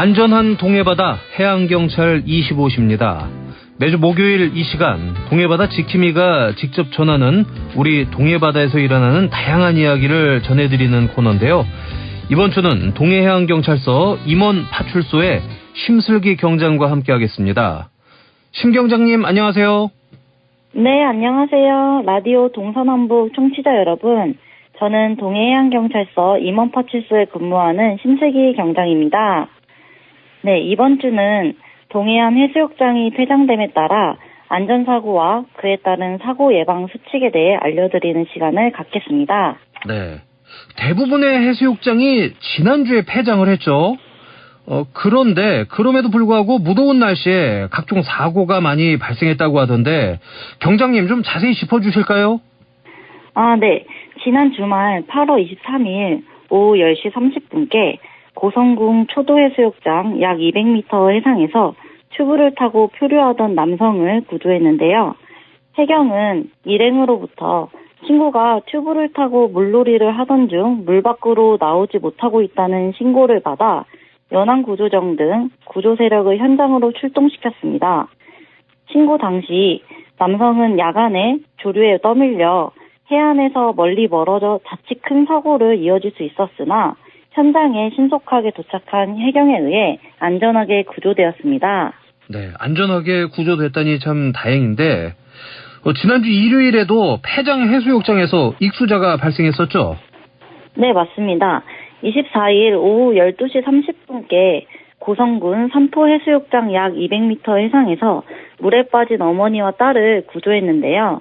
안전한 동해바다 해양경찰 25시입니다. 매주 목요일 이 시간 동해바다 지킴이가 직접 전하는 우리 동해바다에서 일어나는 다양한 이야기를 전해드리는 코너인데요. 이번 주는 동해해양경찰서 임원 파출소의 심슬기 경장과 함께하겠습니다. 심 경장님 안녕하세요. 네, 안녕하세요. 라디오 동서남북 청취자 여러분. 저는 동해해양경찰서 임원파출소에 근무하는 심슬기 경장입니다. 네, 이번 주는 동해안 해수욕장이 폐장됨에 따라 안전사고와 그에 따른 사고 예방 수칙에 대해 알려드리는 시간을 갖겠습니다. 네, 대부분의 해수욕장이 지난주에 폐장을 했죠. 그런데 그럼에도 불구하고 무더운 날씨에 각종 사고가 많이 발생했다고 하던데 경장님 좀 자세히 짚어주실까요? 네. 지난 주말 8월 23일 오후 10시 30분께 고성군 초도해수욕장 약 200m 해상에서 튜브를 타고 표류하던 남성을 구조했는데요. 해경은 일행으로부터 친구가 튜브를 타고 물놀이를 하던 중 물 밖으로 나오지 못하고 있다는 신고를 받아 연안구조정 등 구조 세력을 현장으로 출동시켰습니다. 신고 당시 남성은 야간에 조류에 떠밀려 해안에서 멀리 멀어져 자칫 큰 사고를 이어질 수 있었으나 현장에 신속하게 도착한 해경에 의해 안전하게 구조되었습니다. 네, 안전하게 구조됐다니 참 다행인데 지난주 일요일에도 폐장 해수욕장에서 익수자가 발생했었죠? 네, 맞습니다. 24일 오후 12시 30분께 고성군 삼포해수욕장 약 200m 해상에서 물에 빠진 어머니와 딸을 구조했는데요.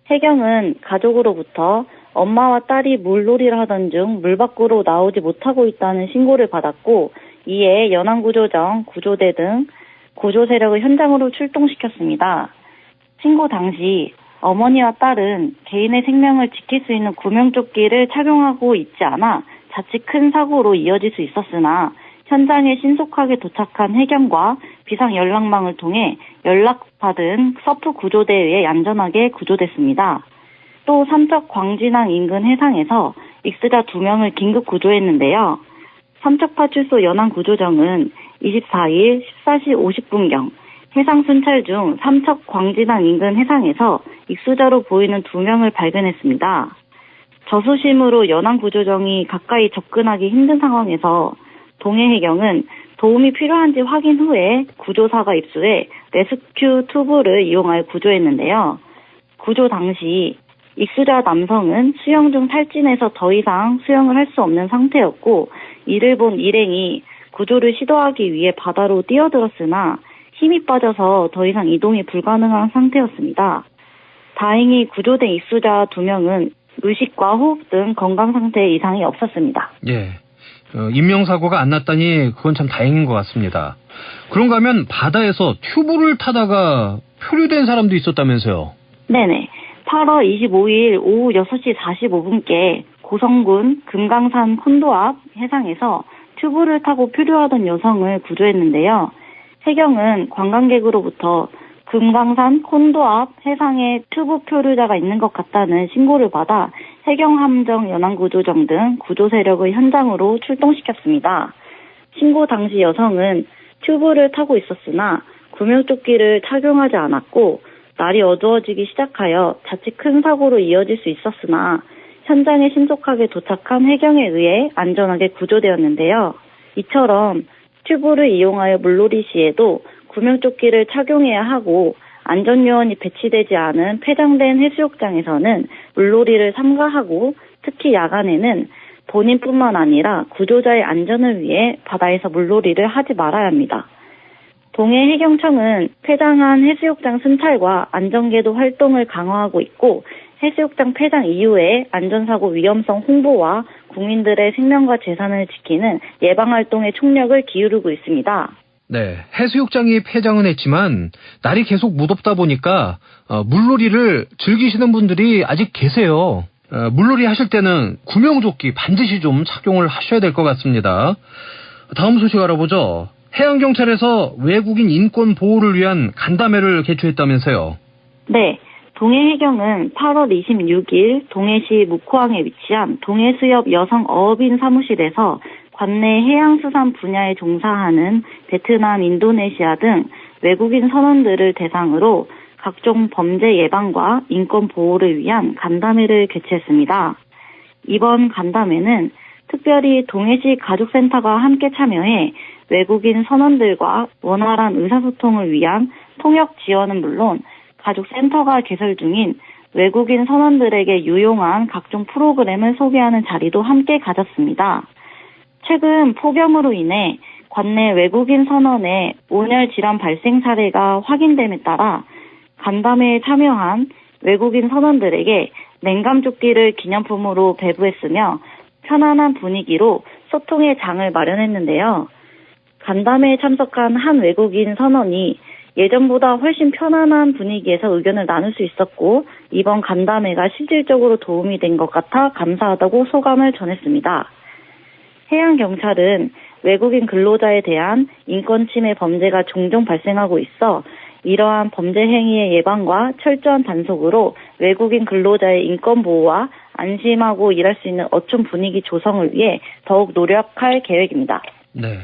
해경은 가족으로부터 엄마와 딸이 물놀이를 하던 중 물 밖으로 나오지 못하고 있다는 신고를 받았고 이에 연안구조정, 구조대 등 구조 세력을 현장으로 출동시켰습니다. 신고 당시 어머니와 딸은 개인의 생명을 지킬 수 있는 구명조끼를 착용하고 있지 않아 자칫 큰 사고로 이어질 수 있었으나 현장에 신속하게 도착한 해경과 비상연락망을 통해 연락받은 서프 구조대에 의해 안전하게 구조됐습니다. 또 삼척 광진항 인근 해상에서 익수자 2명을 긴급 구조했는데요. 삼척파출소 연안구조정은 24일 14시 50분경 해상 순찰 중 삼척 광진항 인근 해상에서 익수자로 보이는 2명을 발견했습니다. 저수심으로 연안구조정이 가까이 접근하기 힘든 상황에서 동해해경은 도움이 필요한지 확인 후에 구조사가 입수해 레스큐 튜브를 이용하여 구조했는데요. 구조 당시 익수자 남성은 수영 중 탈진해서 더 이상 수영을 할 수 없는 상태였고 이를 본 일행이 구조를 시도하기 위해 바다로 뛰어들었으나 힘이 빠져서 더 이상 이동이 불가능한 상태였습니다. 다행히 구조된 익수자 2명은 의식과 호흡 등 건강 상태에 이상이 없었습니다. 예, 인명사고가 안 났다니 그건 참 다행인 것 같습니다. 그런가 하면 바다에서 튜브를 타다가 표류된 사람도 있었다면서요? 네네. 8월 25일 오후 6시 45분께 고성군 금강산 콘도 앞 해상에서 튜브를 타고 표류하던 여성을 구조했는데요. 해경은 관광객으로부터 금강산 콘도 앞 해상에 튜브 표류자가 있는 것 같다는 신고를 받아 해경함정 연안구조정 등 구조 세력을 현장으로 출동시켰습니다. 신고 당시 여성은 튜브를 타고 있었으나 구명조끼를 착용하지 않았고 날이 어두워지기 시작하여 자칫 큰 사고로 이어질 수 있었으나 현장에 신속하게 도착한 해경에 의해 안전하게 구조되었는데요. 이처럼 튜브를 이용하여 물놀이 시에도 구명조끼를 착용해야 하고 안전요원이 배치되지 않은 폐장된 해수욕장에서는 물놀이를 삼가하고 특히 야간에는 본인뿐만 아니라 구조자의 안전을 위해 바다에서 물놀이를 하지 말아야 합니다. 동해해경청은 폐장한 해수욕장 순찰과 안전계도 활동을 강화하고 있고 해수욕장 폐장 이후에 안전사고 위험성 홍보와 국민들의 생명과 재산을 지키는 예방활동에 총력을 기울이고 있습니다. 네, 해수욕장이 폐장은 했지만 날이 계속 무덥다 보니까 물놀이를 즐기시는 분들이 아직 계세요. 물놀이 하실 때는 구명조끼 반드시 좀 착용을 하셔야 될 것 같습니다. 다음 소식 알아보죠. 해양경찰에서 외국인 인권 보호를 위한 간담회를 개최했다면서요? 네. 동해해경은 8월 26일 동해시 묵호항에 위치한 동해수협 여성어업인 사무실에서 관내 해양수산 분야에 종사하는 베트남, 인도네시아 등 외국인 선원들을 대상으로 각종 범죄 예방과 인권 보호를 위한 간담회를 개최했습니다. 이번 간담회는 특별히 동해시 가족센터가 함께 참여해 외국인 선원들과 원활한 의사소통을 위한 통역 지원은 물론 가족센터가 개설 중인 외국인 선원들에게 유용한 각종 프로그램을 소개하는 자리도 함께 가졌습니다. 최근 폭염으로 인해 관내 외국인 선원의 온열 질환 발생 사례가 확인됨에 따라 간담회에 참여한 외국인 선원들에게 냉감조끼를 기념품으로 배부했으며 편안한 분위기로 소통의 장을 마련했는데요. 간담회에 참석한 한 외국인 선원이 예전보다 훨씬 편안한 분위기에서 의견을 나눌 수 있었고 이번 간담회가 실질적으로 도움이 된 것 같아 감사하다고 소감을 전했습니다. 해양경찰은 외국인 근로자에 대한 인권 침해 범죄가 종종 발생하고 있어 이러한 범죄 행위의 예방과 철저한 단속으로 외국인 근로자의 인권 보호와 안심하고 일할 수 있는 어촌 분위기 조성을 위해 더욱 노력할 계획입니다. 네.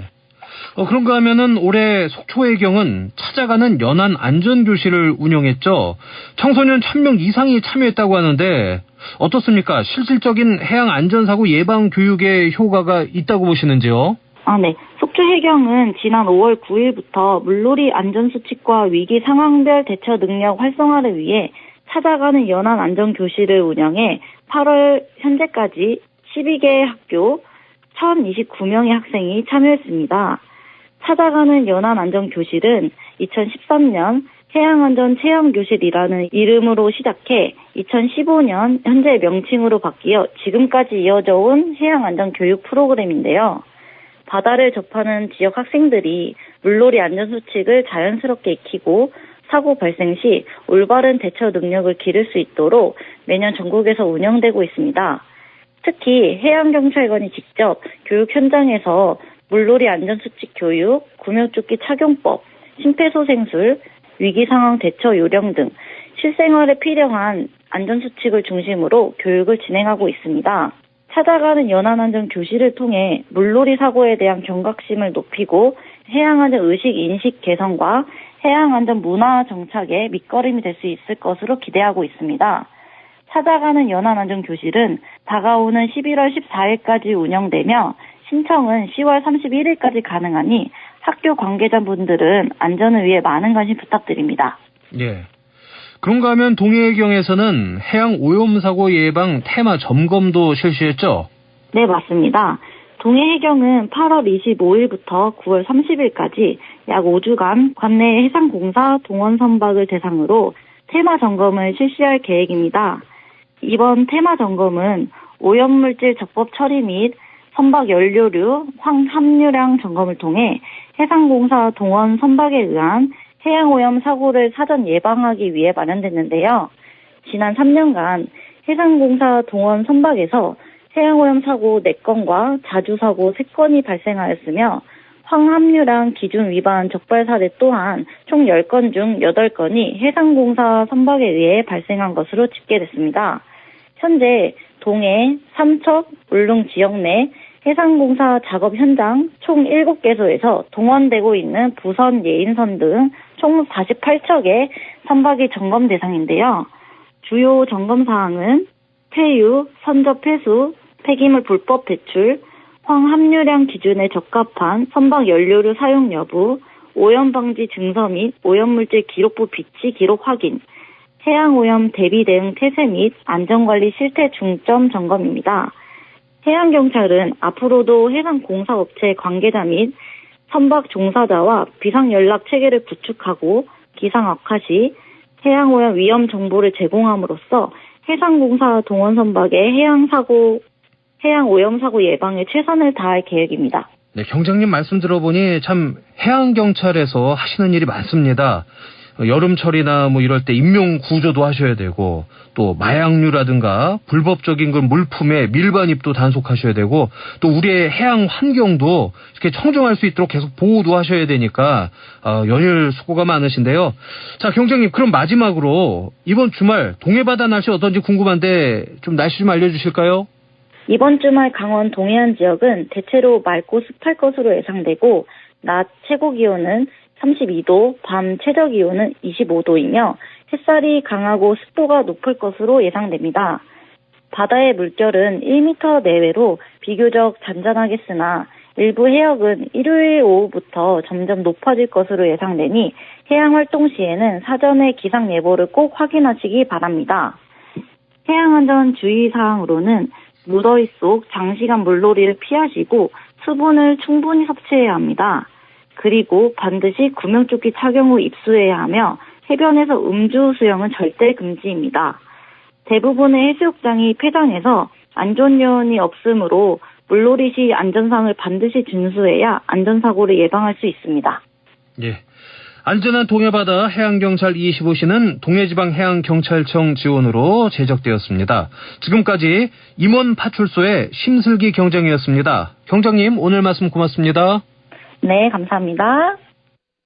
그런가 하면은 올해 속초해경은 찾아가는 연안 안전교실을 운영했죠. 청소년 1000명 이상이 참여했다고 하는데 어떻습니까? 실질적인 해양 안전사고 예방 교육에 효과가 있다고 보시는지요? 네. 속초해경은 지난 5월 9일부터 물놀이 안전수칙과 위기 상황별 대처 능력 활성화를 위해 찾아가는 연안 안전교실을 운영해 8월 현재까지 12개 학교 1029명의 학생이 참여했습니다. 찾아가는 연안안전교실은 2013년 해양안전체험교실이라는 이름으로 시작해 2015년 현재 명칭으로 바뀌어 지금까지 이어져 온 해양안전교육 프로그램인데요. 바다를 접하는 지역 학생들이 물놀이 안전수칙을 자연스럽게 익히고 사고 발생 시 올바른 대처 능력을 기를 수 있도록 매년 전국에서 운영되고 있습니다. 특히 해양경찰관이 직접 교육 현장에서 물놀이 안전수칙 교육, 구명조끼 착용법, 심폐소생술, 위기상황 대처 요령 등 실생활에 필요한 안전수칙을 중심으로 교육을 진행하고 있습니다. 찾아가는 연안안전교실을 통해 물놀이 사고에 대한 경각심을 높이고 해양안전 의식 인식 개선과 해양안전 문화 정착의 밑거름이 될 수 있을 것으로 기대하고 있습니다. 찾아가는 연안안전교실은 다가오는 11월 14일까지 운영되며 신청은 10월 31일까지 가능하니 학교 관계자분들은 안전을 위해 많은 관심 부탁드립니다. 예. 그런가 하면 동해해경에서는 해양 오염사고 예방 테마 점검도 실시했죠? 네, 맞습니다. 동해해경은 8월 25일부터 9월 30일까지 약 5주간 관내 해상공사 동원 선박을 대상으로 테마 점검을 실시할 계획입니다. 이번 테마 점검은 오염물질 적법 처리 및 선박 연료류, 황함유량 점검을 통해 해상공사 동원 선박에 의한 해양오염 사고를 사전 예방하기 위해 마련됐는데요. 지난 3년간 해상공사 동원 선박에서 해양오염 사고 4건과 자주사고 3건이 발생하였으며 황함유량 기준 위반 적발 사례 또한 총 10건 중 8건이 해상공사 선박에 의해 발생한 것으로 집계됐습니다. 현재 동해, 삼척, 울릉 지역 내 해상공사 작업 현장 총 7개소에서 동원되고 있는 부선, 예인선 등 총 48척의 선박이 점검 대상인데요. 주요 점검 사항은 폐유, 선적 폐수, 폐기물 불법 배출, 황함유량 기준에 적합한 선박 연료류 사용 여부, 오염 방지 증서 및 오염물질 기록부 비치 기록 확인, 해양오염 대비 대응 태세 및 안전관리 실태 중점 점검입니다. 해양경찰은 앞으로도 해상공사업체 관계자 및 선박 종사자와 비상연락 체계를 구축하고 기상 악화 시 해양오염 위험 정보를 제공함으로써 해상공사 동원 선박의 해양오염 사고 예방에 최선을 다할 계획입니다. 네, 경장님 말씀 들어보니 참 해양경찰에서 하시는 일이 많습니다. 여름철이나 뭐 이럴 때 인명 구조도 하셔야 되고 또 마약류라든가 불법적인 그 물품의 밀반입도 단속하셔야 되고 또 우리의 해양 환경도 이렇게 청정할 수 있도록 계속 보호도 하셔야 되니까 연일 수고가 많으신데요. 자, 경장님 그럼 마지막으로 이번 주말 동해바다 날씨 어떤지 궁금한데 좀 날씨 좀 알려주실까요? 이번 주말 강원 동해안 지역은 대체로 맑고 습할 것으로 예상되고 낮 최고 기온은 32도, 밤 최저 기온은 25도이며 햇살이 강하고 습도가 높을 것으로 예상됩니다. 바다의 물결은 1m 내외로 비교적 잔잔하겠으나 일부 해역은 일요일 오후부터 점점 높아질 것으로 예상되니 해양 활동 시에는 사전에 기상 예보를 꼭 확인하시기 바랍니다. 해양안전 주의사항으로는 무더위 속 장시간 물놀이를 피하시고 수분을 충분히 섭취해야 합니다. 그리고 반드시 구명조끼 착용 후 입수해야 하며 해변에서 음주 수영은 절대 금지입니다. 대부분의 해수욕장이 폐장해서 안전요원이 없으므로 물놀이 시 안전사항을 반드시 준수해야 안전사고를 예방할 수 있습니다. 예. 안전한 동해바다 해양경찰 25시는 동해지방해양경찰청 지원으로 제작되었습니다. 지금까지 임원 파출소의 심슬기 경장이었습니다. 경장님, 오늘 말씀 고맙습니다. 네, 감사합니다.